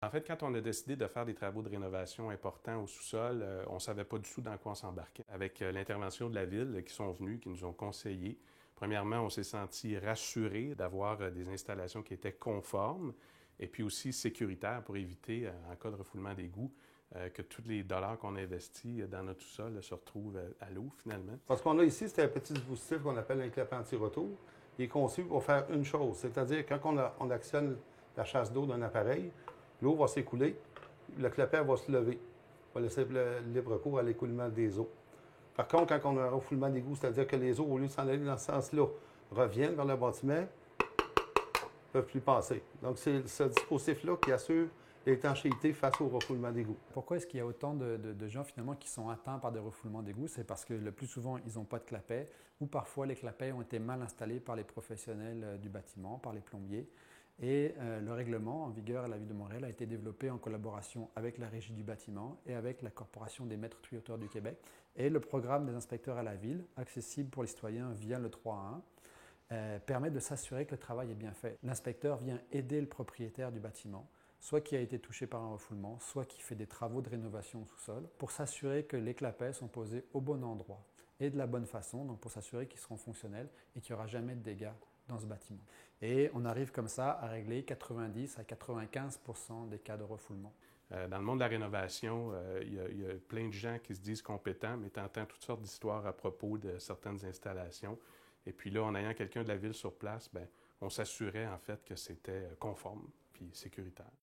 En fait, quand on a décidé de faire des travaux de rénovation importants au sous-sol, on ne savait pas du tout dans quoi on s'embarquait. Avec l'intervention de la Ville qui sont venus, qui nous ont conseillé, premièrement, on s'est senti rassurés d'avoir des installations qui étaient conformes et puis aussi sécuritaires pour éviter, en cas de refoulement d'égouts, que tous les dollars qu'on investit dans notre sous-sol se retrouvent à l'eau, finalement. Parce qu'on a ici, c'est un petit dispositif qu'on appelle un clapet anti-retour. Il est conçu pour faire une chose, c'est-à-dire quand on actionne la chasse d'eau d'un appareil, l'eau va s'écouler, le clapet va se lever, va laisser le libre cours à l'écoulement des eaux. Par contre, quand on a un refoulement d'égout, c'est-à-dire que les eaux, au lieu de s'en aller dans ce sens-là, reviennent vers le bâtiment, ne peuvent plus passer. Donc, c'est ce dispositif-là qui assure l'étanchéité face au refoulement d'égout. Pourquoi est-ce qu'il y a autant de gens finalement qui sont atteints par des refoulements d'égout? C'est parce que le plus souvent, ils n'ont pas de clapet ou parfois les clapets ont été mal installés par les professionnels du bâtiment, par les plombiers. Et le règlement en vigueur à la Ville de Montréal a été développé en collaboration avec la Régie du bâtiment et avec la Corporation des maîtres tuyauteurs du Québec et le programme des inspecteurs à la Ville, accessible pour les citoyens via le 3.1, permet de s'assurer que le travail est bien fait. L'inspecteur vient aider le propriétaire du bâtiment, soit qui a été touché par un refoulement, soit qui fait des travaux de rénovation au sous-sol, pour s'assurer que les clapets sont posés au bon endroit et de la bonne façon, donc pour s'assurer qu'ils seront fonctionnels et qu'il n'y aura jamais de dégâts dans ce bâtiment. Et on arrive comme ça à régler 90 à 95% des cas de refoulement. Dans le monde de la rénovation, il y a plein de gens qui se disent compétents, mais tu entends toutes sortes d'histoires à propos de certaines installations. Et puis là, en ayant quelqu'un de la Ville sur place, on s'assurait en fait que c'était conforme puis sécuritaire.